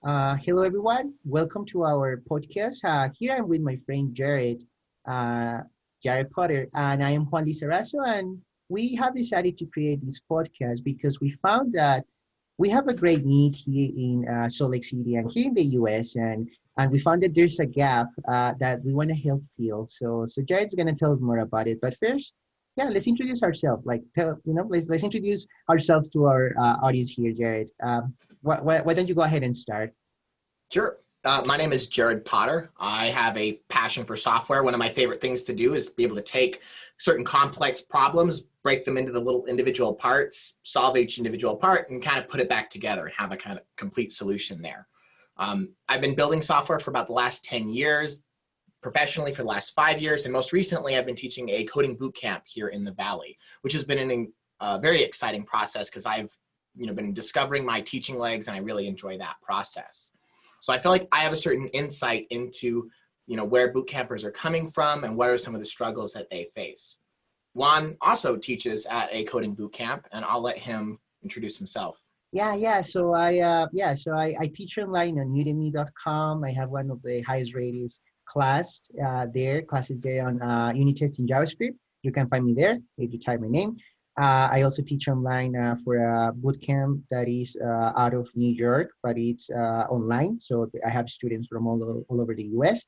Hello, everyone. Welcome to our podcast. Here I'm with my friend uh, Jared Potter, and I am Juan Lizarazo. And we have decided to create this podcast because we found that we have a great need here in Salt Lake City and here in the US, and we found that there's a gap that we want to help fill. So Jared's gonna tell us more about it. But first, yeah, let's introduce ourselves. Let's introduce ourselves to our audience here, Jared. Why don't you go ahead and start? Sure. My name is Jared Potter. I have a passion for software. One of my favorite things to do is be able to take certain complex problems, break them into the little individual parts, solve each individual part, and kind of put it back together and have a kind of complete solution there. I've been building software for about the last 10 years, professionally for the last 5 years, and most recently I've been teaching a coding boot camp here in the Valley, which has been a very exciting process because I've been discovering my teaching legs and I really enjoy that process. So I feel like I have a certain insight into, where boot campers are coming from and what are some of the struggles that they face. Juan also teaches at a coding boot camp, and I'll let him introduce himself. Yeah. So I teach online on udemy.com. I have one of the highest rated classes there on unit testing JavaScript. You can find me there if you type my name. I also teach online for a bootcamp that is out of New York, but it's online. So I have students from all over the US.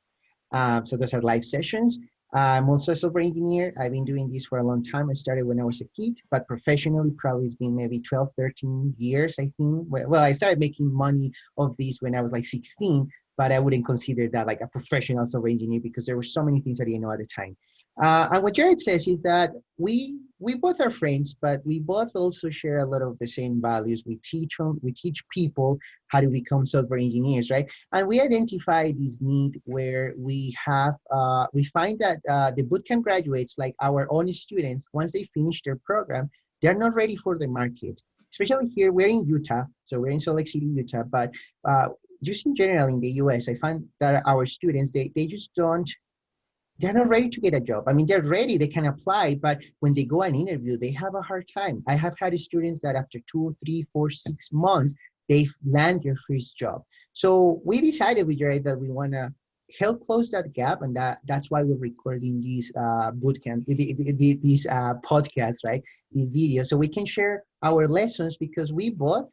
So those are live sessions. I'm also a software engineer. I've been doing this for a long time. I started when I was a kid, but professionally, probably it's been maybe 12, 13 years, I think. Well, I started making money of this when I was like 16, but I wouldn't consider that like a professional software engineer because there were so many things I didn't know at the time. And what Jared says is that we both are friends, but we both also share a lot of the same values. We teach people how to become software engineers, right? And we identify this need where we find that the bootcamp graduates, like our own students, once they finish their program, they're not ready for the market. Especially here, we're in Utah, so we're in Salt Lake City, Utah, but just in general in the US, I find that our students, they just they're not ready to get a job. I mean, they're ready, they can apply, but when they go and interview, they have a hard time. I have had students that after 2, 3, 4, 6 months, they've landed their first job. So we decided with Jared that we want to help close that gap, and that's why we're recording these bootcamp, these podcasts, right? These videos, so we can share our lessons because we both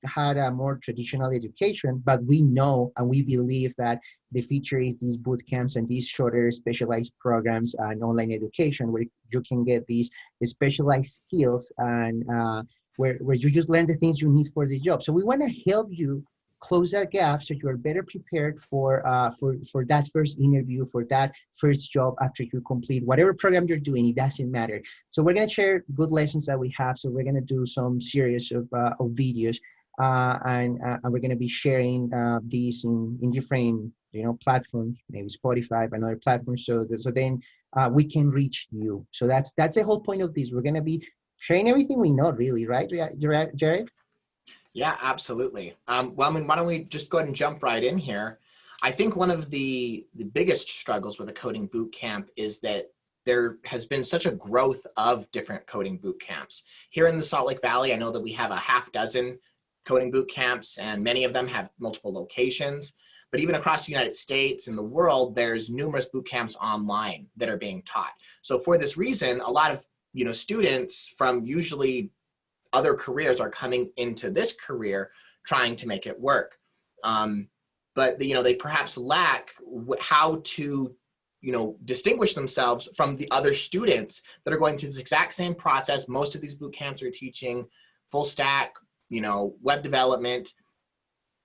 had a more traditional education, but we know and we believe that the future is these boot camps and these shorter specialized programs and online education where you can get these specialized skills and where you just learn the things you need for the job. So we want to help you close that gap so you are better prepared for that first interview, for that first job after you complete whatever program you're doing. It doesn't matter. So we're going to share good lessons that we have. So we're going to do some series of videos and we're going to be sharing these in different platforms, maybe Spotify and other platforms. So then we can reach you. So that's the whole point of this. We're going to be sharing everything we know, really, right? You're right, Jared? Yeah, absolutely. Well, why don't we just go ahead and jump right in here? I think one of the biggest struggles with a coding boot camp is that there has been such a growth of different coding boot camps. Here in the Salt Lake Valley, I know that we have a half dozen coding boot camps, and many of them have multiple locations. But even across the United States and the world, there's numerous boot camps online that are being taught. So for this reason, a lot of students from usually other careers are coming into this career trying to make it work. But they perhaps lack how to distinguish themselves from the other students that are going through this exact same process. Most of these boot camps are teaching full stack, web development.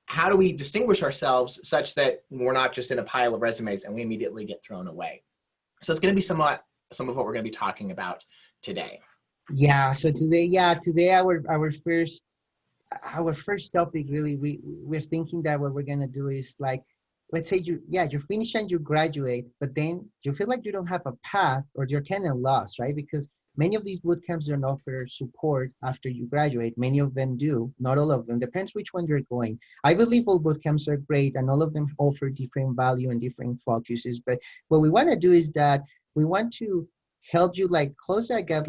How do we distinguish ourselves such that we're not just in a pile of resumes and we immediately get thrown away? So it's going to be some of what we're going to be talking about today. Yeah. So today our first topic, really, we're thinking that what we're gonna do is like, let's say you finish and you graduate, but then you feel like you don't have a path or you're kind of lost, right? Because many of these boot camps don't offer support after you graduate. Many of them do, not all of them. Depends which one you're going. I believe all boot camps are great and all of them offer different value and different focuses. But what we want to do is that we want to help you like close that gap,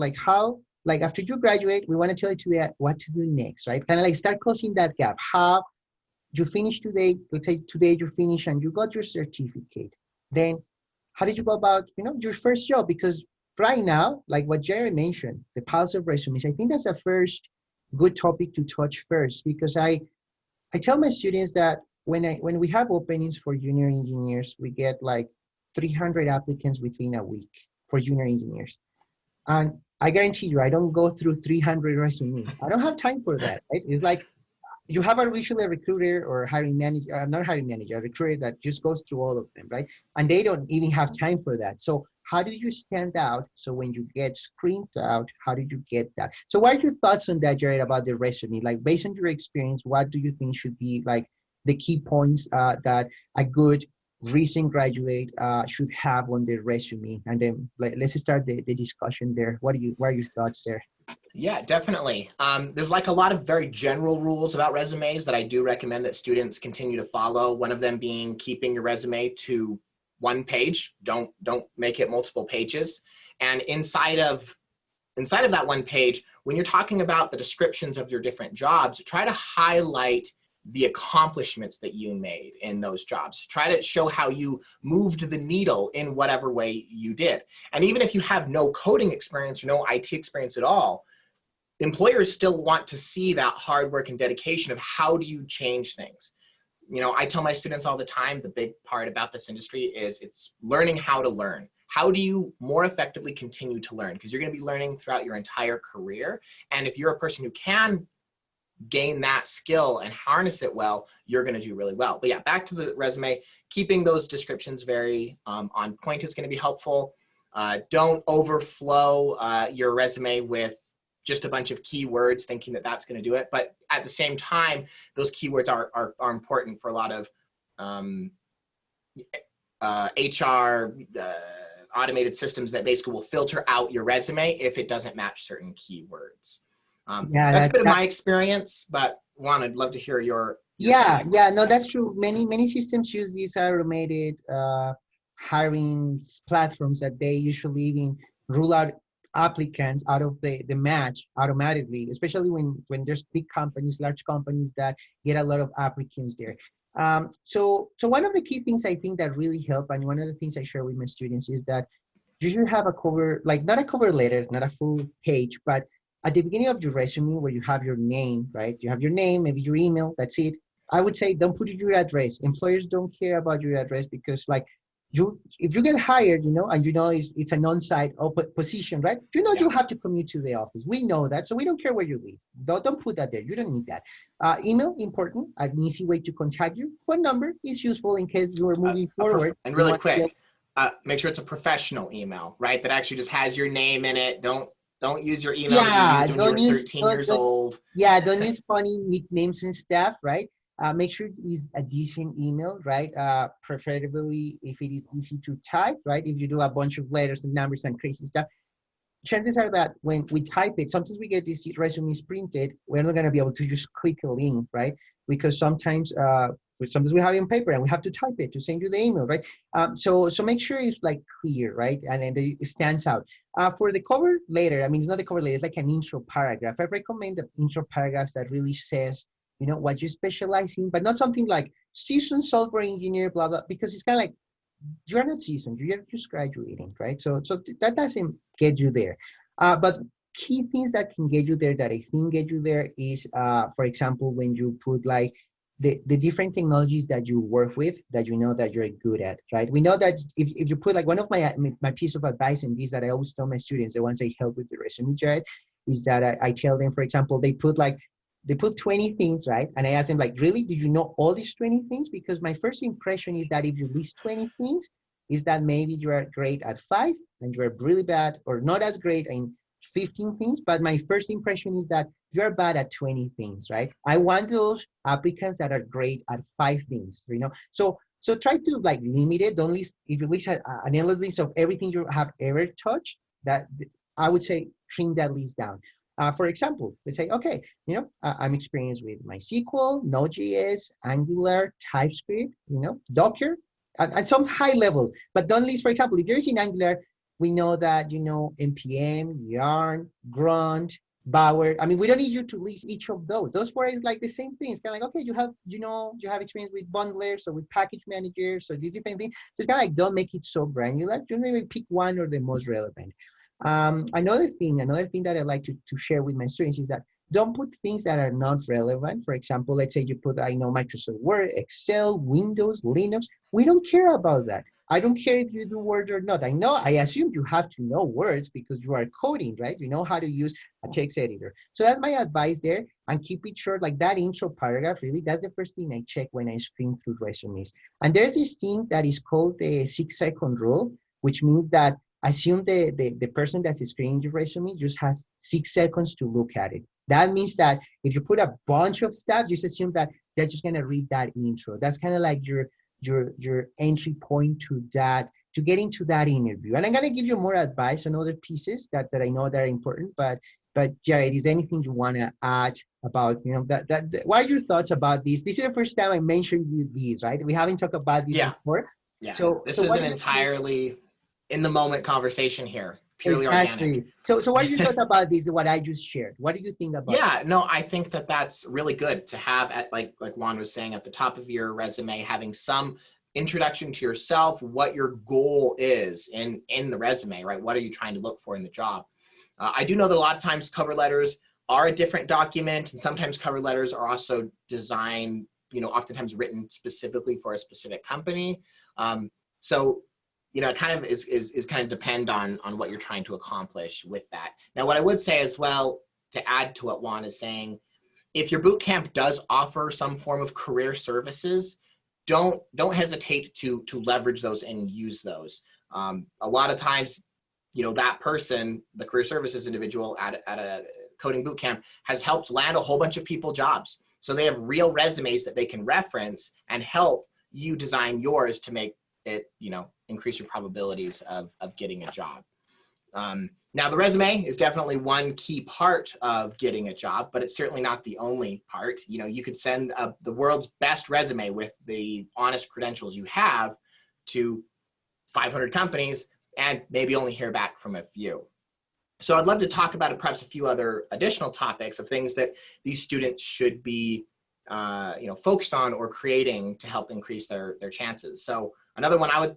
like after you graduate, we want to tell you what to do next, right? Kind of like start closing that gap. How you finish today, let's say today you finish and you got your certificate, then how did you go about, your first job? Because right now, like what Jerry mentioned, the pulse of resumes, I think that's the first good topic to touch first, because I tell my students that when we have openings for junior engineers, we get like 300 applicants within a week for junior engineers. And I guarantee you, I don't go through 300 resumes. I don't have time for that, right? It's like you have usually a recruiter or hiring manager, not hiring manager, a recruiter that just goes through all of them, right? And they don't even have time for that. So how do you stand out? So when you get screened out, how did you get that? So what are your thoughts on that, Jared, about the resume? Like based on your experience, what do you think should be like the key points that a good recent graduate should have on their resume? And then let's start the discussion there. What are your thoughts there? Yeah, definitely. There's like a lot of very general rules about resumes that I do recommend that students continue to follow. One of them being keeping your resume to one page. Don't make it multiple pages. And inside of that one page, when you're talking about the descriptions of your different jobs, try to highlight the accomplishments that you made in those jobs. Try to show how you moved the needle in whatever way you did. And even if you have no coding experience or no IT experience at all, employers still want to see that hard work and dedication of how do you change things. I tell my students all the time, the big part about this industry is it's learning how to learn. How do you more effectively continue to learn? Because you're going to be learning throughout your entire career. And if you're a person who can gain that skill and harness it well, you're going to do really well. But yeah, back to the resume, keeping those descriptions very on point is going to be helpful. Don't overflow your resume with just a bunch of keywords thinking that that's going to do it. But at the same time, those keywords are important for a lot of HR automated systems that basically will filter out your resume if it doesn't match certain keywords. That's a bit of my experience, but Juan, I'd love to hear your no, that's true. Many systems use these automated hiring platforms that they usually even rule out applicants out of the match automatically, especially when there's big companies, large companies that get a lot of applicants there. So one of the key things I think that really help, and one of the things I share with my students is that you should have a cover, like not a cover letter, not a full page, but at the beginning of your resume where you have your name, right? You have your name, maybe your email, that's it. I would say don't put your address. Employers don't care about your address because like if you get hired, and it's an on-site position, right? You'll have to commute to the office. We know that, so we don't care where you live. Don't put that there. You don't need that. Email, important, an easy way to contact you. Phone number is useful in case you are moving forward. And really quick, make sure it's a professional email, right? That actually just has your name in it. Don't use your email that you used when you were 13 years old. Yeah, don't use funny nicknames and stuff, right? Make sure it's a decent email, right? Preferably if it is easy to type, right? If you do a bunch of letters and numbers and crazy stuff, chances are that when we type it, sometimes we get these resumes printed, we're not going to be able to just click a link, right? Because sometimes we have it on paper and we have to type it to send you the email, right? So make sure it's like clear, right? And then it stands out. For the cover letter, I mean, it's not the cover letter, it's like an intro paragraph. I recommend the intro paragraphs that really says, what you specialize in, but not something like seasoned software engineer, blah, blah, because it's kind of like, you're not seasoned, you're just graduating, right? So that doesn't get you there. But key things that can get you there, that I think get you there is, for example, when you put like the different technologies that you work with that that you're good at, right? We know that if you put like one of my piece of advice in this that I always tell my students, the ones I help with the resume, right, is that I tell them, for example, they put 20 things, right? And I ask them like, really, did you know all these 20 things? Because my first impression is that if you list 20 things, is that maybe you are great at 5 and you are really bad or not as great in 15 things. But my first impression is that you're bad at 20 things, right? I want those applicants that are great at 5 things, So try to like limit it. Don't list, if you list an endless list of everything you have ever touched, that I would say trim that list down. For example, let's say, okay, I'm experienced with MySQL, Node.js, Angular, TypeScript, Docker, at some high level. But don't list, for example, if you're in Angular, we know that, NPM, Yarn, Grunt, Bauer. I mean, we don't need you to list each of those. Those four is like the same thing. It's kind of like, okay, you have experience with bundlers or with package managers, so these different things. So it's kind of like, don't make it so granular. Just maybe pick one or the most relevant. Another thing that I like to share with my students is that don't put things that are not relevant. For example, let's say you put, I know, Microsoft Word, Excel, Windows, Linux. We don't care about that. I don't care if you do Word or not. I assume you have to know words because you are coding, right? You know how to use a text editor. So that's my advice there. And keep it short, like that intro paragraph, really, that's the first thing I check when I screen through resumes. And there's this thing that is called the 6-second rule, which means that assume the person that's screening your resume just has 6 seconds to look at it. That means that if you put a bunch of stuff, just assume that they're just gonna read that intro. That's kind of like your entry point to that, to get into that interview. And I'm gonna give you more advice on other pieces that I know that are important, but Jared, is there anything you wanna add about, what are your thoughts about this? This is the first time I mentioned you these, right? We haven't talked about this before. Yeah, so this is an entirely in the moment conversation here, purely organic. So what are your thoughts about this, what I just shared? What do you think about Yeah, no, I think that that's really good to have at, like Juan was saying, at the top of your resume, having some introduction to yourself, what your goal is in the resume, right? What are you trying to look for in the job? I do know that a lot of times cover letters are a different document, and sometimes cover letters are also designed, oftentimes written specifically for a specific company. So it kind of is kind of depend on what you're trying to accomplish with that. Now, what I would say as well, to add to what Juan is saying, if your boot camp does offer some form of career services, don't hesitate to leverage those and use those. A lot of times, that person, the career services individual at a coding boot camp, has helped land a whole bunch of people jobs. So they have real resumes that they can reference and help you design yours to make it, increase your probabilities of getting a job. Now, the resume is definitely one key part of getting a job, but it's certainly not the only part. You could send the world's best resume with the honest credentials you have to 500 companies and maybe only hear back from a few. So I'd love to talk about perhaps a few other additional topics of things that these students should be focused on or creating to help increase their chances. So another one I would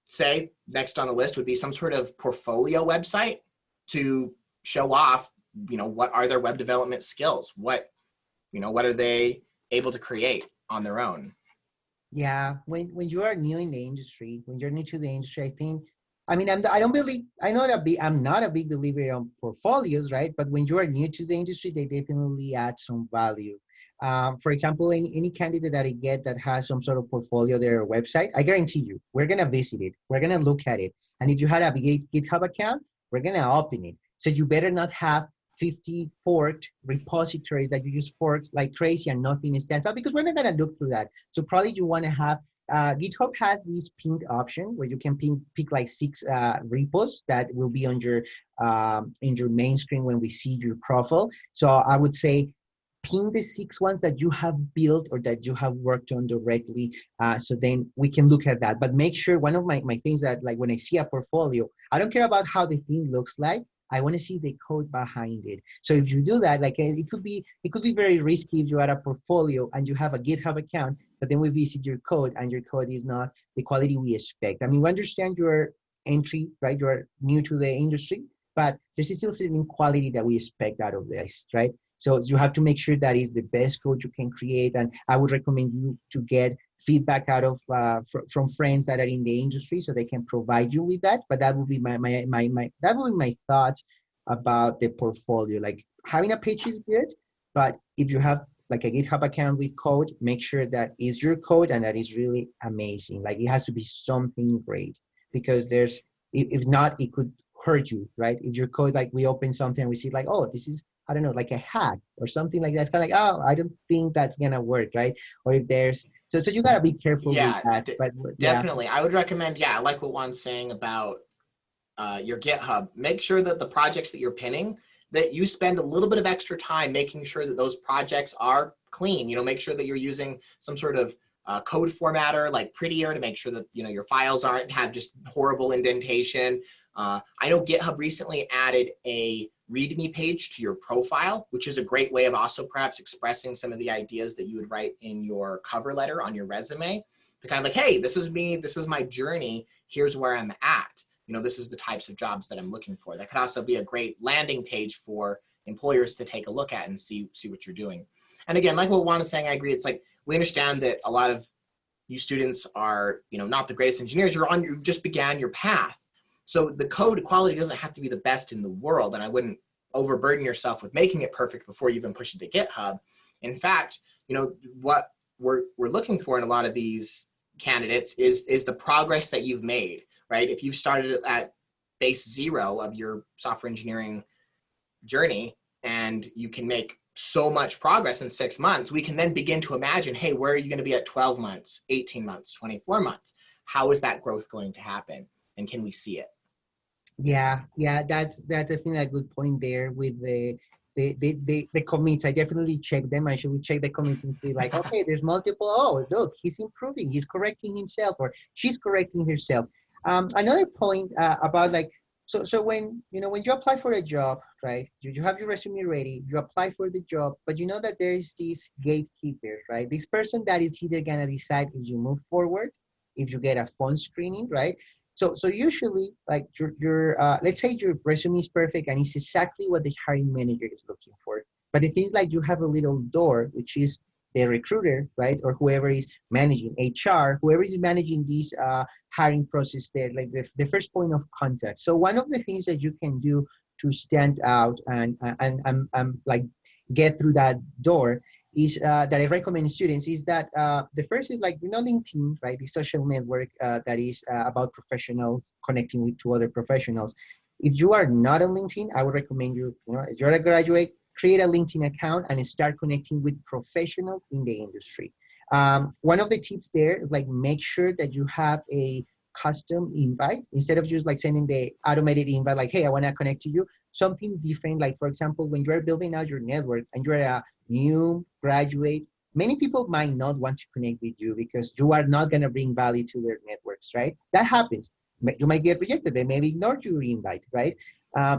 say next on the list would be some sort of portfolio website to show off, what are their web development skills? What are they able to create on their own? Yeah, when you are new in the industry, when you're new to the industry, I'm not a big believer on portfolios, right? But when you are new to the industry, they definitely add some value. For example, any candidate that I get that has some sort of portfolio, their website, I guarantee you, we're gonna visit it, we're gonna look at it. And if you had a GitHub account, we're gonna open it. So you better not have 50 forked repositories that you just fork like crazy and nothing stands out, because we're not gonna look through that. So probably you wanna have, GitHub has this pinned option where you can pick like 6 repos that will be on your in your main screen when we see your profile. So I would say pin the 6 ones that you have built or that you have worked on directly, so then we can look at that. But make sure, one of my things that, like, when I see a portfolio, I don't care about how the thing looks like. I want to see the code behind it. So if you do that, like, it could be very risky if you add a portfolio and you have a GitHub account, but then we visit your code and your code is not the quality we expect. I mean, we understand your entry, right? You're new to the industry, but there's still certain quality that we expect out of this, right? So you have to make sure that is the best code you can create. And I would recommend you to get feedback out of from friends that are in the industry, so they can provide you with that. But that would be my thoughts about the portfolio. Like, having a page is good, but if you have like a GitHub account with code, make sure that is your code and that is really amazing. Like, it has to be something great, because if not, it could hurt you, right? If your code, like, we open something and we see like, oh, this is, I don't know, like a hack or something like that. It's kind of like, oh, I don't think that's gonna work, right? Or if there's, so you gotta be careful with that. But definitely, I would recommend, I like what Juan's saying about your GitHub. Make sure that the projects that you're pinning, that you spend a little bit of extra time making sure that those projects are clean. Make sure that you're using some sort of code formatter like Prettier to make sure that your files aren't have just horrible indentation. I know GitHub recently added a README page to your profile, which is a great way of also perhaps expressing some of the ideas that you would write in your cover letter on your resume. To kind of like, hey, this is me, this is my journey, here's where I'm at. You know, this is the types of jobs that I'm looking for. That could also be a great landing page for employers to take a look at and see what you're doing. And again, like what Juan is saying, I agree. It's like, we understand that a lot of you students are, you know, not the greatest engineers. You just began your path. So the code quality doesn't have to be the best in the world. And I wouldn't overburden yourself with making it perfect before you even push it to GitHub. In fact, you know, what we're looking for in a lot of these candidates is the progress that you've made, right? If you've started at base 0 of your software engineering journey and you can make so much progress in 6 months, we can then begin to imagine, hey, where are you going to be at 12 months, 18 months, 24 months? How is that growth going to happen? And can we see it? Yeah, that's definitely a good point there with the commits. I definitely check them. I should check the commits and see like, okay, there's multiple. Oh, look, he's improving. He's correcting himself, or she's correcting herself. Another point about like, so when when you apply for a job, right? You have your resume ready. You apply for the job, but you know that there is this gatekeeper, right? This person that is either gonna decide if you move forward, if you get a phone screening, right? So usually, like your let's say your resume is perfect and it's exactly what the hiring manager is looking for. But the thing is like you have a little door, which is the recruiter, right? Or whoever is managing HR, whoever is managing this hiring process there, like the first point of contact. So one of the things that you can do to stand out and like get through that door is that I recommend students is that the first is like, LinkedIn, right? The social network that is about professionals connecting with two other professionals. If you are not on LinkedIn, I would recommend if you're a graduate, create a LinkedIn account and start connecting with professionals in the industry. One of the tips there is like, make sure that you have a custom invite instead of just like sending the automated invite, like, hey, I want to connect to you. Something different, like for example, when you're building out your network and you're a new graduate, many people might not want to connect with you because you are not going to bring value to their networks, right? That happens. You might get rejected. They maybe ignore your invite, right?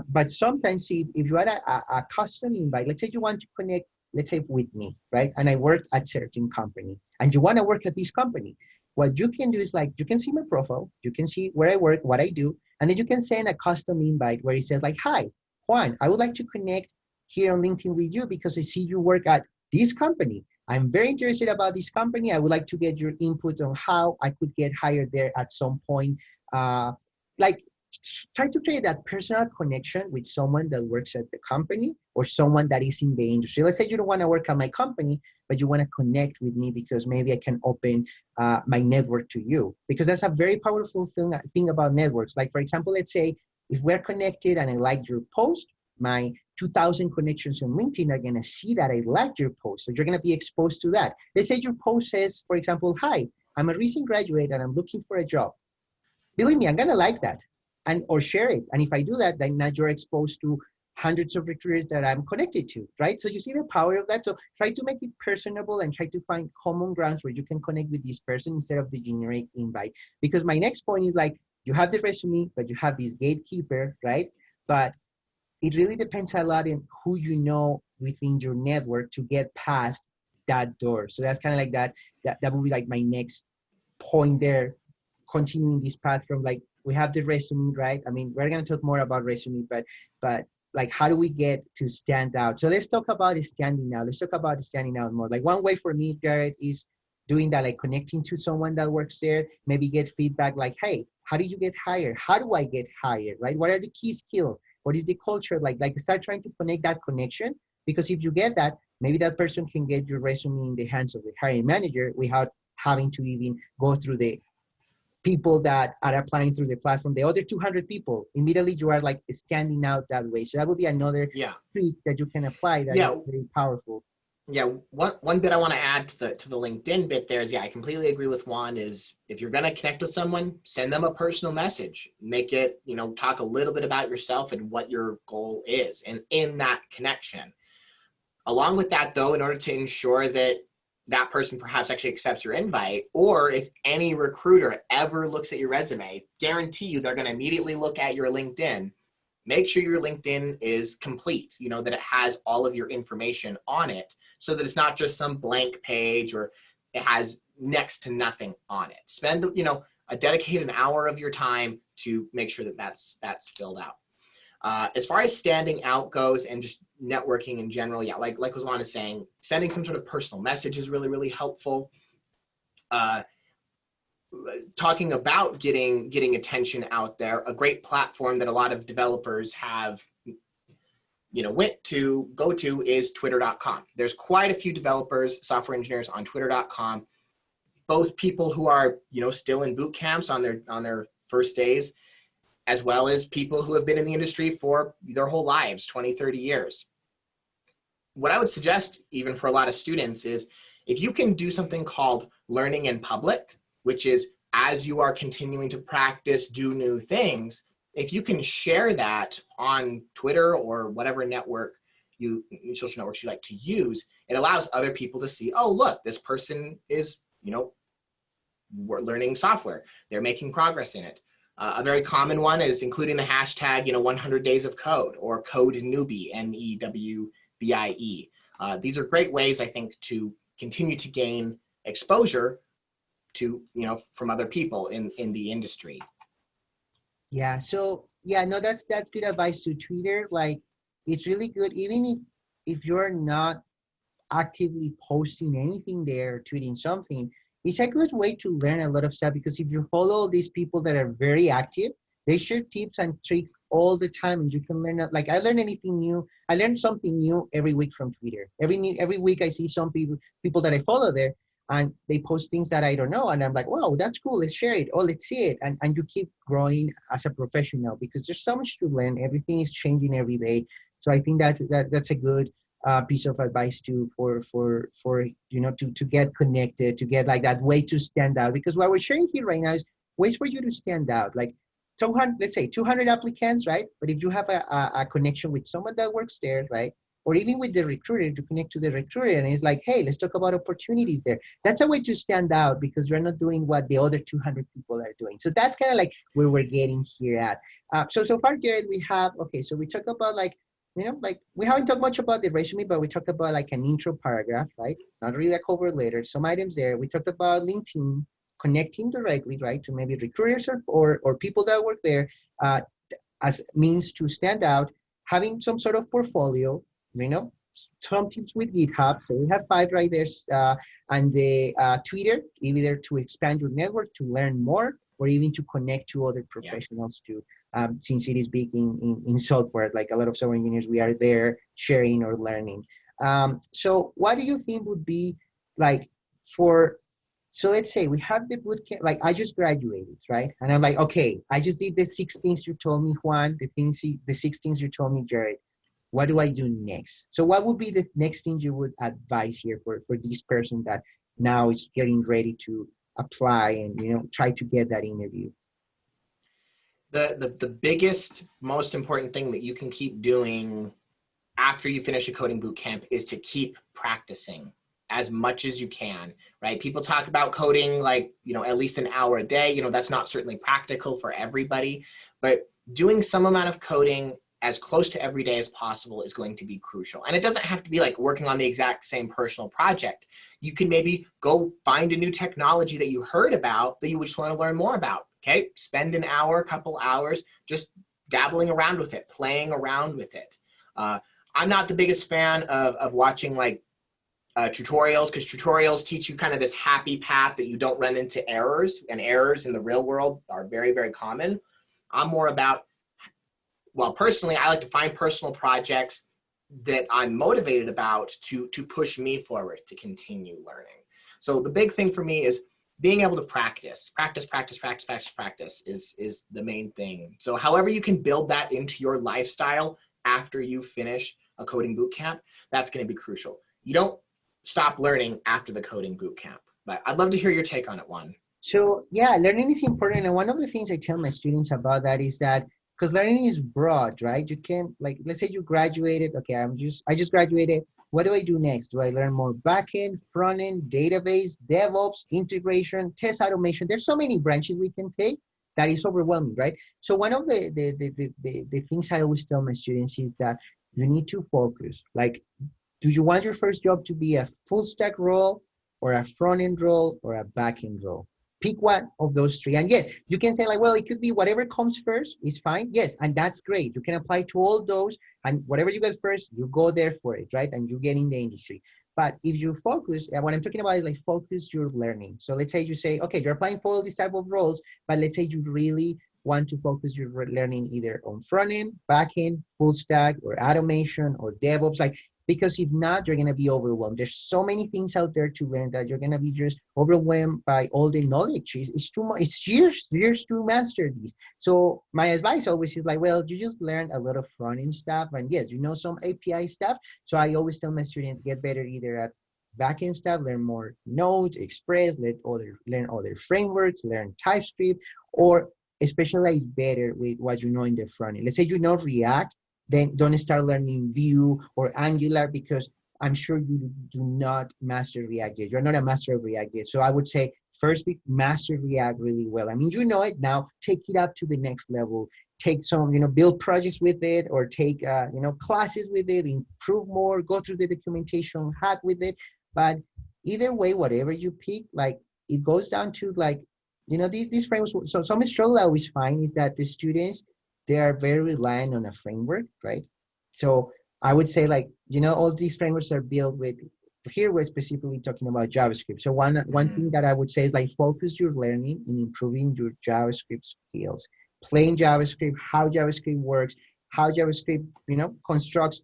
But sometimes if you had a custom invite, let's say you want to connect, let's say with me, right? And I work at certain company and you want to work at this company. What you can do is like, you can see my profile, you can see where I work, what I do, and then you can send a custom invite where it says like, hi, Juan, I would like to connect here on LinkedIn with you because I see you work at this company. I'm very interested about this company. I would like to get your input on how I could get hired there at some point. Like, try to create that personal connection with someone that works at the company or someone that is in the industry. Let's say you don't want to work at my company, but you want to connect with me because maybe I can open my network to you. Because that's a very powerful thing about networks. Like, for example, let's say if we're connected and I like your post, my 2,000 connections on LinkedIn are going to see that I like your post. So you're going to be exposed to that. Let's say your post says, for example, hi, I'm a recent graduate and I'm looking for a job. Believe me, I'm going to like that or share it. And if I do that, then now you're exposed to hundreds of recruiters that I'm connected to, right? So you see the power of that. So try to make it personable and try to find common grounds where you can connect with this person instead of the generic invite. Because my next point is like, you have the resume, but you have this gatekeeper, right? But it really depends a lot in who you know within your network to get past that door. So that's kind of like that would be like my next point there, continuing this path from like, we have the resume, right? I mean, we're going to talk more about resume, but like, how do we get to stand out? So let's talk about standing out. Let's talk about standing out more. Like one way for me, Jared, is doing that, like connecting to someone that works there, maybe get feedback like, hey, how did you get hired? How do I get hired, right? What are the key skills? What is the culture like? Like start trying to connect that connection, because if you get that, maybe that person can get your resume in the hands of the hiring manager without having to even go through the people that are applying through the platform, the other 200 people. Immediately you are like standing out that way. So that would be another trick that you can apply that is very powerful. Yeah, one bit I want to add to the LinkedIn bit there is, I completely agree with Juan, is if you're going to connect with someone, send them a personal message. Make it, talk a little bit about yourself and what your goal is, and in that connection. Along with that, though, in order to ensure that that person perhaps actually accepts your invite, or if any recruiter ever looks at your resume, guarantee you they're going to immediately look at your LinkedIn make sure your LinkedIn is complete, you know, that it has all of your information on it so that it's not just some blank page or it has next to nothing on it. Spend, you know, dedicate an hour of your time to make sure that that's filled out. As far as standing out goes and just networking in general, yeah, like Juan is saying, sending some sort of personal message is really, really helpful. Talking about getting attention out there, a great platform that a lot of developers have, you know, go to is twitter.com. There's quite a few developers, software engineers on twitter.com, both people who are, you know, still in boot camps on their first days, as well as people who have been in the industry for their whole lives, 20, 30 years. What I would suggest, even for a lot of students, is if you can do something called learning in public, which is as you are continuing to practice, do new things, if you can share that on Twitter or whatever network social networks you like to use, it allows other people to see, oh, look, this person is, you know, learning software. They're making progress in it. A very common one is including the hashtag, you know, 100 days of code or code newbie, NEWBIE. These are great ways, I think, to continue to gain exposure to, you know, from other people in the industry. Yeah. So yeah, no, that's good advice to Twitter. Like, it's really good, even if you're not actively posting anything there, tweeting something. It's a good way to learn a lot of stuff, because if you follow these people that are very active, they share tips and tricks all the time, and you can learn. Like, I learn anything new. I learn something new every week from Twitter. Every week I see some people that I follow there, and they post things that I don't know, and I'm like, wow, that's cool. Let's share it. Oh, let's see it, and you keep growing as a professional, because there's so much to learn. Everything is changing every day. So I think that's a good piece of advice for you know, to get connected, to get like that way to stand out, because what we're sharing here right now is ways for you to stand out. Like 200, let's say 200 applicants, right? But if you have a connection with someone that works there, right? Or even with the recruiter, to connect to the recruiter, and it's like, hey, let's talk about opportunities there. That's a way to stand out, because you're not doing what the other 200 people are doing. So that's kind of like where we're getting here at. So far, Jared, we have, okay, so we talked about, like, you know, like, we haven't talked much about the resume, but we talked about like an intro paragraph, right? Not really a cover letter, some items there. We talked about LinkedIn, connecting directly, right, to maybe recruiters or people that work there as means to stand out, having some sort of portfolio, you know, some tips with GitHub. So we have 5 right there, and the Twitter, either to expand your network, to learn more, or even to connect to other professionals too. Since it is big in software, like a lot of software engineers, we are there sharing or learning. So what do you think would be like so let's say we have the bootcamp, like I just graduated, right? And I'm like, okay, I just did the 6 things you told me, Juan, the 6 things you told me, Jared. What do I do next? So what would be the next thing you would advise here for this person that now is getting ready to apply and, you know, try to get that interview? The biggest, most important thing that you can keep doing after you finish a coding boot camp is to keep practicing as much as you can, right? People talk about coding like, you know, at least an hour a day. You know, that's not certainly practical for everybody, but doing some amount of coding as close to every day as possible is going to be crucial. And it doesn't have to be like working on the exact same personal project. You can maybe go find a new technology that you heard about that you just want to learn more about. Okay, spend an hour, a couple hours, just dabbling around with it, playing around with it. I'm not the biggest fan of watching like tutorials, because tutorials teach you kind of this happy path that you don't run into errors, and errors in the real world are very, very common. I'm more about, well, personally, I like to find personal projects that I'm motivated about to push me forward, to continue learning. So the big thing for me is being able to practice is the main thing. So however you can build that into your lifestyle after you finish a coding boot camp, that's going to be crucial. You don't stop learning after the coding boot camp, but I'd love to hear your take on it, Juan. So yeah, learning is important. And one of the things I tell my students about that is that, because learning is broad, right? You can't, like, let's say you graduated. Okay, I just graduated. What do I do next? Do I learn more backend, frontend, database, DevOps, integration, test automation? There's so many branches we can take. that is overwhelming, right? So one of the things I always tell my students is that you need to focus. Like, do you want your first job to be a full stack role or a front end role or a back end role? Pick one of those three. And yes, you can say like, well, it could be whatever comes first is fine. Yes, and that's great. You can apply to all those, and whatever you get first, you go there for it, right? And you get in the industry. But if you focus, and what I'm talking about is like focus your learning. So let's say you say, okay, you're applying for all these type of roles, but let's say you really want to focus your learning either on front end, back end, full stack, or automation, or DevOps. Like, because if not, you're gonna be overwhelmed. There's so many things out there to learn that you're gonna be just overwhelmed by all the knowledge. It's too much. It's years to master these. So my advice always is like, well, you just learn a lot of front end stuff, and yes, you know some API stuff. So I always tell my students get better either at backend stuff, learn more Node, Express, learn other frameworks, learn TypeScript, or specialize better with what you know in the front end. Let's say you know React, then don't start learning Vue or Angular because I'm sure you do not master React yet. You're not a master of React yet. So I would say first master React really well. I mean, you know it now, take it up to the next level. Take some, build projects with it, or take, classes with it, improve more, go through the documentation, hack with it. But either way, whatever you pick, like it goes down to like, these frameworks. So some struggle I always find is that the students, they are very reliant on a framework, right? So I would say like, all these frameworks are built with, here we're specifically talking about JavaScript. So one thing that I would say is like focus your learning in improving your JavaScript skills. Plain JavaScript, how JavaScript works, how JavaScript, constructs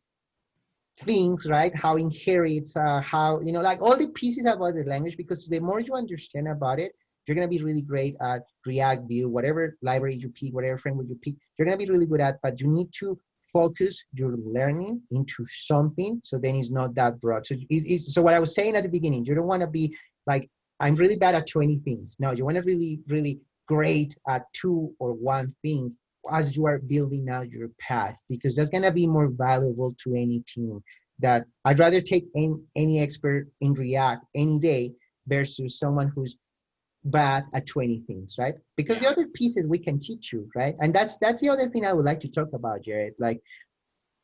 things, right? How inherits, how, like all the pieces about the language, because the more you understand about it, you're going to be really great at React, Vue, whatever library you pick, whatever framework you pick, you're going to be really good at, but you need to focus your learning into something, so then it's not that broad. So so what I was saying at the beginning, you don't want to be like, I'm really bad at 20 things. No, you want to really, really great at 2 or 1 thing as you are building out your path, because that's going to be more valuable to any team. That I'd rather take any expert in React any day versus someone who's bad at 20 things, right? Because the other pieces we can teach you, right? And that's the other thing I would like to talk about, Jared. Like,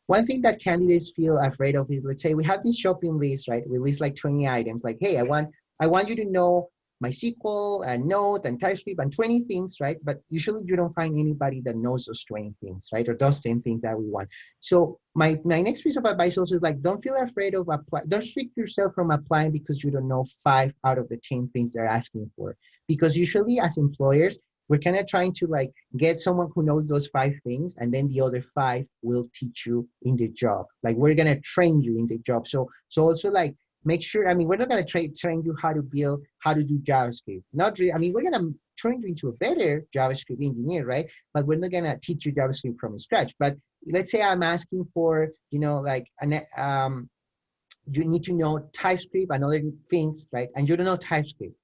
one thing that candidates feel afraid of is, let's say we have this shopping list, right? We list like 20 items, like, hey, I want you to know MySQL and Node and TypeScript and 20 things, right? But usually you don't find anybody that knows those 20 things, right? Or those 10 things that we want. So my next piece of advice also is like, don't feel afraid of applying. Don't restrict yourself from applying because you don't know 5 out of the 10 things they're asking for. Because usually as employers, we're kind of trying to like get someone who knows those 5 things, and then the other 5 will teach you in the job. Like, we're going to train you in the job. So also like, make sure, I mean, we're not going to train you how to do JavaScript. We're going to train you into a better JavaScript engineer, right? But we're not going to teach you JavaScript from scratch. But let's say I'm asking for, you need to know TypeScript and other things, right? And you don't know TypeScript.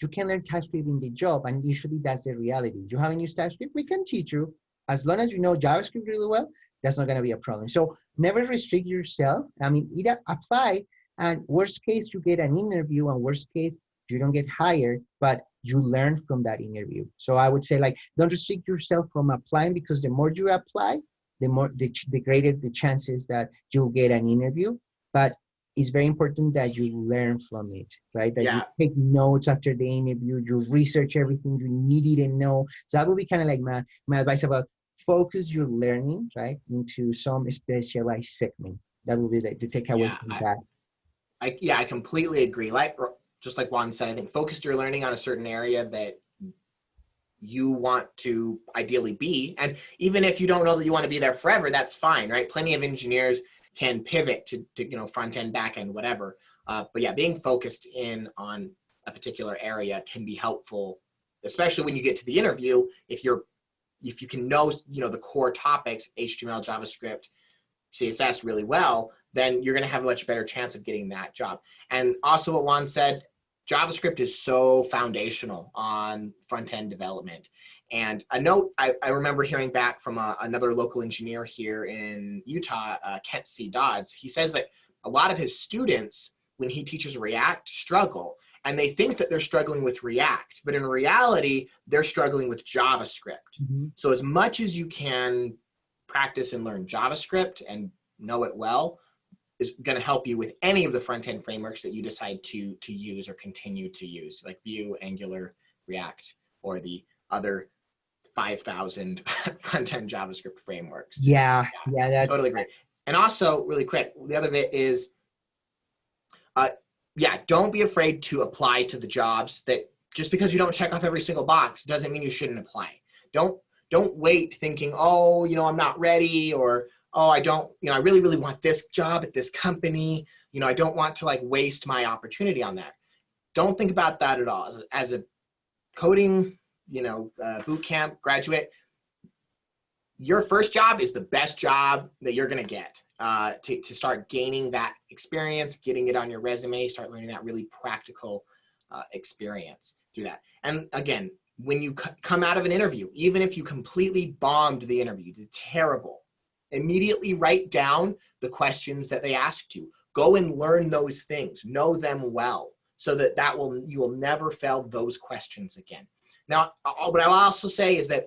You can learn TypeScript in the job, and usually that's the reality. You haven't used TypeScript, we can teach you. As long as you know JavaScript really well, that's not going to be a problem. So never restrict yourself. I mean, either apply, and worst case, you get an interview, and worst case, you don't get hired, but you learn from that interview. So I would say, like, don't restrict yourself from applying, because the more you apply, the greater the chances that you'll get an interview. But it's very important that you learn from it, right? That you take notes after the interview, you research everything you needed to know. So that would be kind of like my advice about focus your learning, right, into some specialized segment. That would be the takeaway from that. I completely agree. Just like Juan said, I think focus your learning on a certain area that you want to ideally be. And even if you don't know that you want to be there forever, that's fine, right? Plenty of engineers can pivot to front end, back end, whatever. But yeah, being focused in on a particular area can be helpful, especially when you get to the interview. If you can know the core topics, HTML, JavaScript, CSS really well, then you're going to have a much better chance of getting that job. And also what Juan said, JavaScript is so foundational on front-end development. And a note I remember hearing back from another local engineer here in Utah, Kent C. Dodds. He says that a lot of his students, when he teaches React, struggle. and they think that they're struggling with React, but in reality, they're struggling with JavaScript. So as much as you can practice and learn JavaScript and know it well is going to help you with any of the front-end frameworks that you decide to use or continue to use, like Vue, Angular, React, or the other 5,000 front-end JavaScript frameworks. Yeah, that's totally great. And also, really quick, the other bit is, don't be afraid to apply to the jobs. That just because you don't check off every single box doesn't mean you shouldn't apply. Don't wait thinking, oh, I'm not ready, or oh, I don't, I really, really want this job at this company. I don't want to like waste my opportunity on that. Don't think about that at all. As a coding, boot camp graduate, your first job is the best job that you're going to get to start gaining that experience, getting it on your resume, start learning that really practical experience through that. And again, when you come out of an interview, even if you completely bombed the interview, did terrible, immediately write down the questions that they asked you. Go and learn those things, know them well, so that you will never fail those questions again. Now, what I'll also say is that,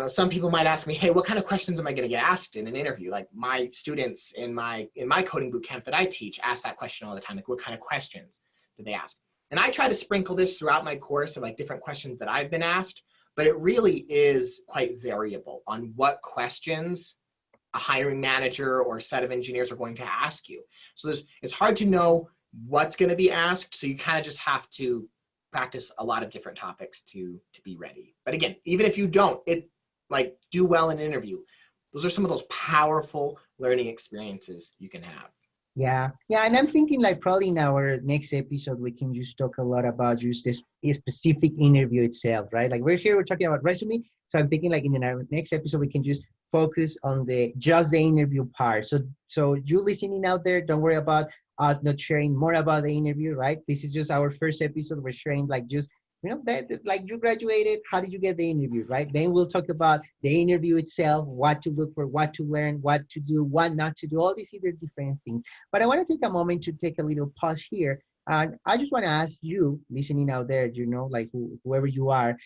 some people might ask me, hey, what kind of questions am I going to get asked in an interview? Like my students in my coding boot camp that I teach ask that question all the time. Like, what kind of questions do they ask? And I try to sprinkle this throughout my course of like different questions that I've been asked, but it really is quite variable on what questions a hiring manager or a set of engineers are going to ask you. So it's hard to know what's going to be asked. So you kind of just have to practice a lot of different topics to be ready. But again, even if you don't, do well in an interview. Those are some of those powerful learning experiences you can have. Yeah. And I'm thinking like probably in our next episode, we can just talk a lot about just this specific interview itself, right? Like we're talking about resume. So I'm thinking like in our next episode, we can just focus on just the interview part. So you listening out there, don't worry about us not sharing more about the interview, right? This is just our first episode. We're sharing like just, like you graduated, how did you get the interview, right? Then we'll talk about the interview itself, what to look for, what to learn, what to do, what not to do, all these other different things. But I want to take a moment to take a little pause here. And I just want to ask you, listening out there, like whoever you are,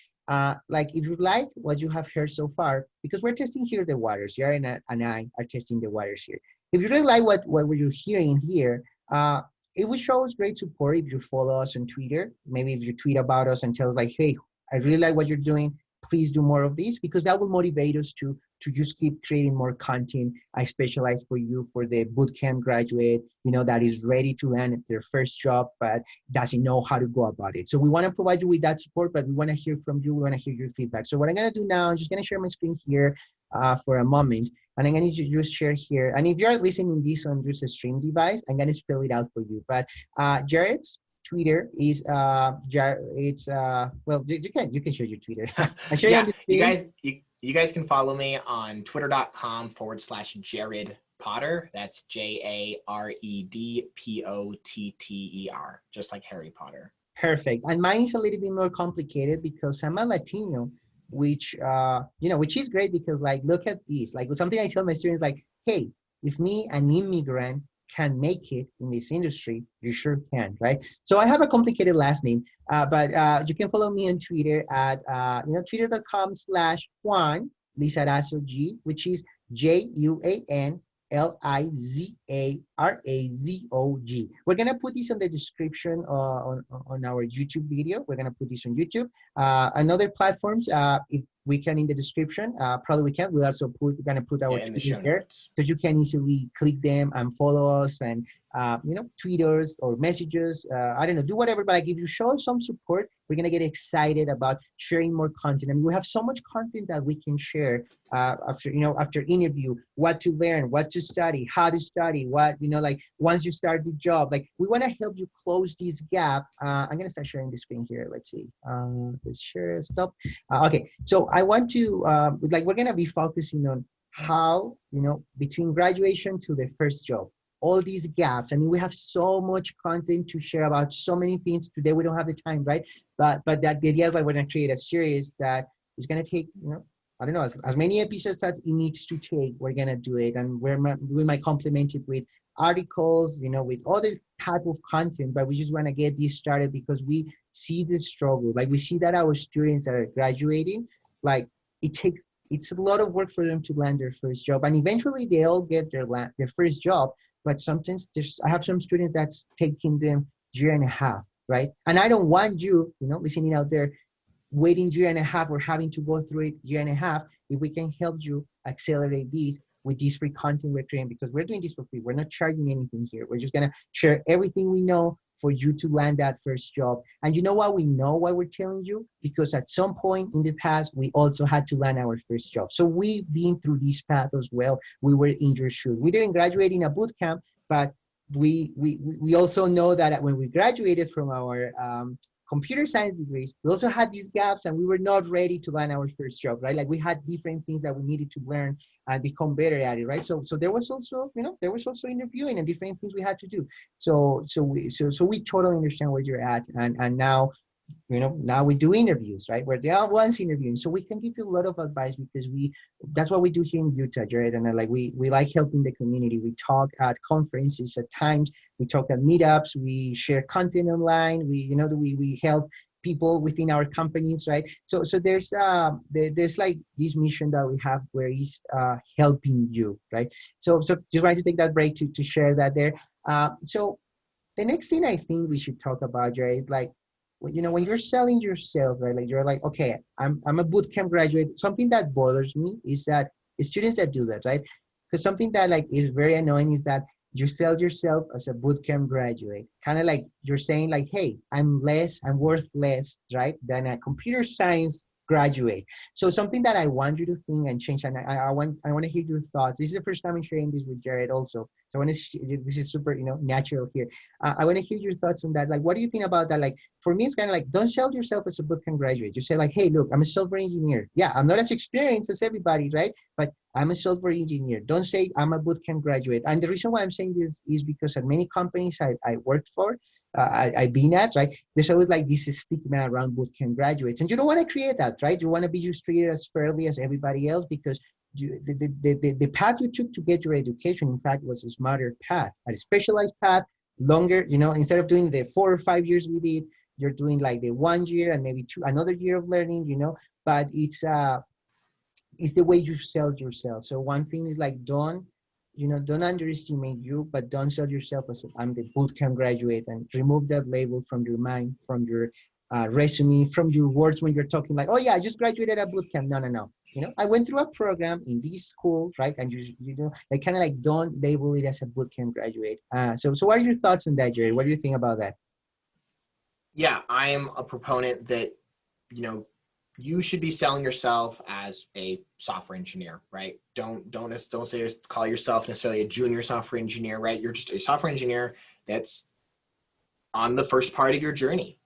like if you like what you have heard so far, because we're testing here the waters, Yara and I are testing the waters here. If you really like what you're hearing here, it would show us great support if you follow us on Twitter. Maybe if you tweet about us and tell us like, hey, I really like what you're doing. Please do more of these, because that will motivate us to just keep creating more content. I specialize for you for the bootcamp graduate, that is ready to land their first job, but doesn't know how to go about it. So we want to provide you with that support, but we want to hear from you. We want to hear your feedback. So what I'm going to do now, I'm just going to share my screen here for a moment. And I'm going to just share here. And if you're listening this on just a stream device, I'm going to spell it out for you. But Jared's Twitter is well, you can share your Twitter. Yeah, you guys can follow me on twitter.com/Jared Potter. That's JaredPotter, just like Harry Potter. Perfect. And mine is a little bit more complicated because I'm a Latino, which is great because like, look at this, like something I tell my students, like, hey, if me, an immigrant, can make it in this industry, you sure can, right? So I have a complicated last name, but you can follow me on Twitter at, twitter.com/Juan Lizarazo G, which is JuanLizaraZog. We're gonna put this on the description on our YouTube video. We're gonna put this on YouTube. And other platforms, if we can in the description, probably we can. We'll also gonna put our Twitter there, so you can easily click them and follow us and tweeters or messages. I don't know, do whatever. But like if you show some support, we're gonna get excited about sharing more content. I mean, we have so much content that we can share after interview, what to learn, what to study, how to study, what like once you start the job. Like we want to help you close this gap. I'm gonna start sharing the screen here. Let's see. Let's share. Stop. Okay. So I want to we're gonna be focusing on how between graduation to the first job, all these gaps. I mean, we have so much content to share about so many things. Today we don't have the time, right? But that the idea is like we're gonna create a series that is gonna take I don't know, as many episodes as it needs to take. We're gonna do it, and we might complement it with articles, with other type of content, but we just want to get this started because we see the struggle. Like we see that our students that are graduating, like it's a lot of work for them to land their first job, and eventually they all get their first job. But sometimes I have some students that's taking them year and a half, right? And I don't want you, listening out there, waiting year and a half or having to go through it year and a half. If we can help you accelerate these with this free content we're creating, because we're doing this for free. We're not charging anything here. We're just gonna share everything we know for you to land that first job. And you know what? We know why we're telling you, because at some point in the past, we also had to land our first job. So we've been through this path as well. We were in your shoes. We didn't graduate in a boot camp, but we also know that when we graduated from our computer science degrees, we also had these gaps and we were not ready to land our first job, right? Like we had different things that we needed to learn and become better at it, right? So there was also, there was also interviewing and different things we had to do. So we totally understand where you're at. And now, now we do interviews, right? We're the ones interviewing. So we can give you a lot of advice because that's what we do here in Utah, Jared. And we like helping the community. We talk at conferences at times, we talk at meetups, we share content online, we help people within our companies, right? So there's like this mission that we have where is helping you, right? So just wanted to take that break to share that there. So the next thing I think we should talk about, Jared, is like, when you're selling yourself, right? Like you're like, okay, I'm a bootcamp graduate. Something that bothers me is that students that do that, right? Because something that like is very annoying is that you sell yourself as a bootcamp graduate. Kind of like you're saying like, hey, I'm worth less, right? Than a computer science graduate. So something that I want you to think and change, and I want to hear your thoughts. This is the first time I'm sharing this with Jared also. So this is super, natural here. I want to hear your thoughts on that. Like, what do you think about that? Like, for me, it's kind of like, don't sell yourself as a bootcamp graduate. You say like, hey, look, I'm a software engineer. Yeah, I'm not as experienced as everybody, right? But I'm a software engineer. Don't say I'm a bootcamp graduate. And the reason why I'm saying this is because at many companies I worked for, I've been at, right? There's always like this stigma around bootcamp graduates. And you don't want to create that, right? You want to be just treated as fairly as everybody else because the path you took to get your education, in fact, was a smarter path, a specialized path, longer, instead of doing the 4 or 5 years we did, you're doing like the 1 year and maybe another year of learning, but it's the way you sell yourself. So one thing is like, don't underestimate you, but don't sell yourself as I'm the bootcamp graduate, and remove that label from your mind, from your resume, from your words when you're talking like, oh yeah, I just graduated at bootcamp. No. I went through a program in this school, right? And like kind of like don't label it as a bootcamp graduate. So what are your thoughts on that, Jerry? What do you think about that? Yeah, I am a proponent that, you should be selling yourself as a software engineer, right? Don't say call yourself necessarily a junior software engineer, right? You're just a software engineer that's on the first part of your journey.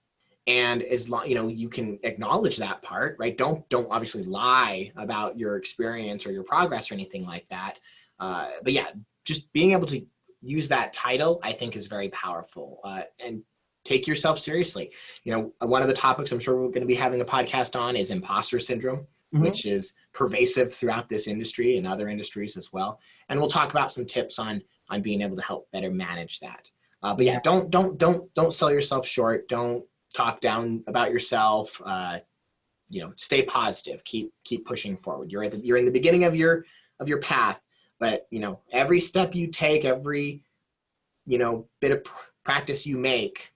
And as long, you can acknowledge that part, right? Don't obviously lie about your experience or your progress or anything like that. But yeah, just being able to use that title, I think, is very powerful. And take yourself seriously. One of the topics I'm sure we're going to be having a podcast on is imposter syndrome, which is pervasive throughout this industry and other industries as well. And we'll talk about some tips on being able to help better manage that. But yeah, don't sell yourself short. Don't talk down about yourself. Stay positive. Keep pushing forward. You're in the beginning of your path, but every step you take, every bit of practice you make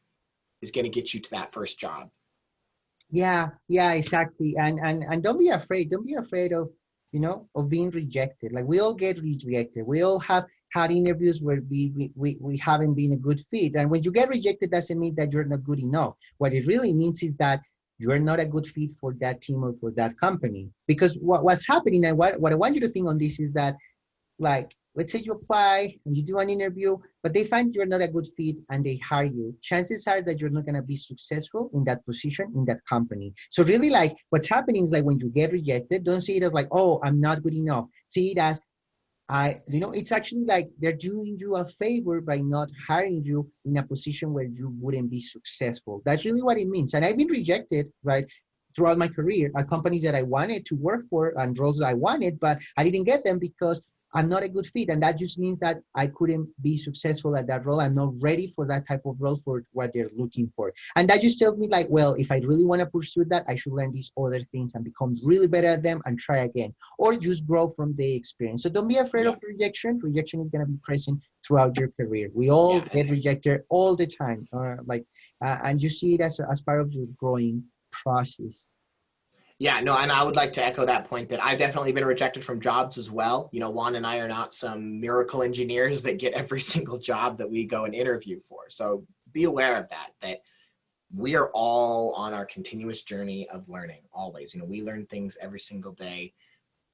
is going to get you to that first job. Yeah, exactly. And don't be afraid. Don't be afraid of being rejected. Like we all get rejected. We all have had interviews where we haven't been a good fit. And when you get rejected, doesn't mean that you're not good enough. What it really means is that you're not a good fit for that team or for that company. Because what's happening, and what I want you to think on this is that, like, let's say you apply and you do an interview, but they find you're not a good fit and they hire you. Chances are that you're not going to be successful in that position, in that company. So really, like, what's happening is like when you get rejected, don't see it as like, oh, I'm not good enough. See it as it's actually like they're doing you a favor by not hiring you in a position where you wouldn't be successful. That's really what it means. And I've been rejected, right, throughout my career at companies that I wanted to work for and roles that I wanted, but I didn't get them because I'm not a good fit. And that just means that I couldn't be successful at that role. I'm not ready for that type of role for what they're looking for. And that just tells me like, well, if I really want to pursue that, I should learn these other things and become really better at them and try again, or just grow from the experience. So don't be afraid of rejection. Rejection is going to be present throughout your career. We all get rejected all the time, and you see it as part of the growing process. Yeah, no, and I would like to echo that point that I've definitely been rejected from jobs as well. You know, Juan and I are not some miracle engineers that get every single job that we go and interview for. So be aware of that we are all on our continuous journey of learning always. You know, we learn things every single day,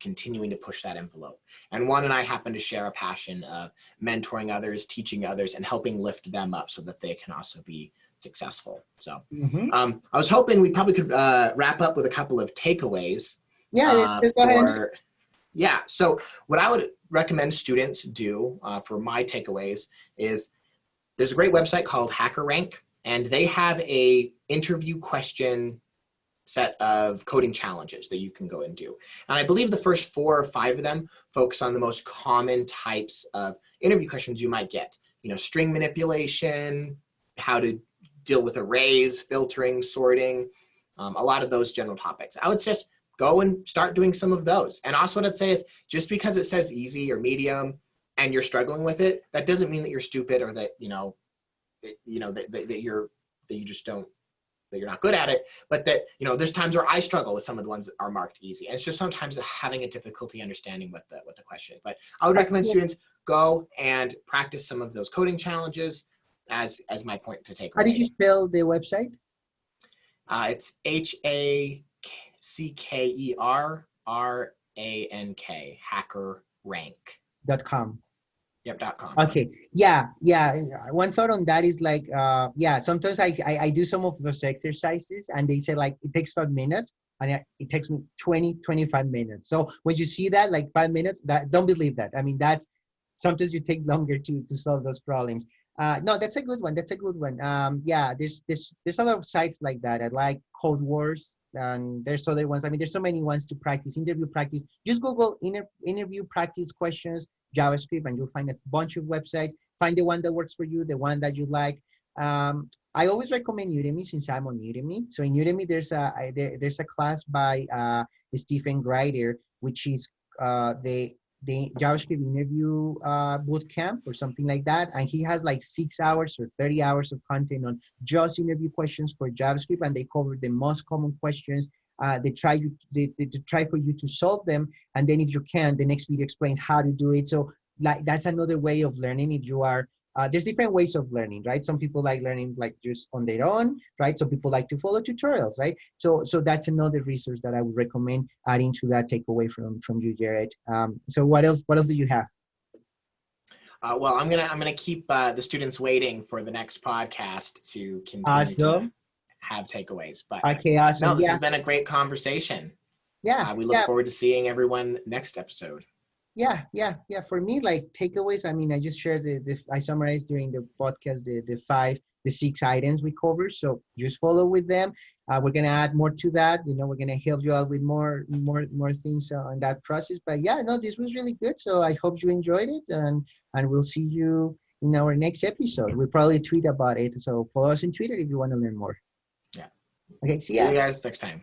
continuing to push that envelope. And Juan and I happen to share a passion of mentoring others, teaching others, and helping lift them up so that they can also be successful. So I was hoping we probably could wrap up with a couple of takeaways. Yeah, go ahead. Yeah, so what I would recommend students do for my takeaways is there's a great website called HackerRank, and they have a interview question set of coding challenges that you can go and do. And I believe the first 4 or 5 of them focus on the most common types of interview questions you might get. You know, string manipulation, how to deal with arrays, filtering, sorting, a lot of those general topics. I would just go and start doing some of those. And also what I'd say is just because it says easy or medium and you're struggling with it, that doesn't mean that you're stupid or that, that you just don't, that you're not good at it, but that, there's times where I struggle with some of the ones that are marked easy. And it's just sometimes having a difficulty understanding what the question is. But I would recommend students go and practice some of those coding challenges as my point to take away. How did you spell the website? It's HackerRank, HackerRank.com. Yep, .com. Okay. Yeah. One thought on that is like, sometimes I do some of those exercises and they say like, it takes 5 minutes and it takes me 25 minutes. So when you see that, like 5 minutes, don't believe that. I mean, sometimes you take longer to solve those problems. No, that's a good one. There's a lot of sites like that. I like Code Wars, and there's other ones. I mean, there's so many ones to practice, interview practice. Just Google interview practice questions, JavaScript, and you'll find a bunch of websites. Find the one that works for you, the one that you like. I always recommend Udemy since I'm on Udemy. So in Udemy, there's a class by Stephen Grider, which is the JavaScript interview bootcamp or something like that. And he has like 6 hours or 30 hours of content on just interview questions for JavaScript. And they cover the most common questions. They try for you to solve them. And then if you can, the next video explains how to do it. So like that's another way of learning. If you are, there's different ways of learning, right? Some people like learning like just on their own, right? Some people like to follow tutorials, right? So that's another resource that I would recommend adding to that takeaway from you, Jared. So what else do you have? Well, I'm gonna keep the students waiting for the next podcast to continue to have takeaways. But okay, awesome. No, this has been a great conversation. Yeah, we look forward to seeing everyone next episode. Yeah. For me, like takeaways, I mean, I just shared I summarized during the podcast the 6 items we covered. So just follow with them. We're gonna add more to that. We're gonna help you out with more things on that process. But yeah, no, this was really good. So I hope you enjoyed it, and we'll see you in our next episode. We'll probably tweet about it. So follow us on Twitter if you want to learn more. Yeah. Okay. See you guys next time.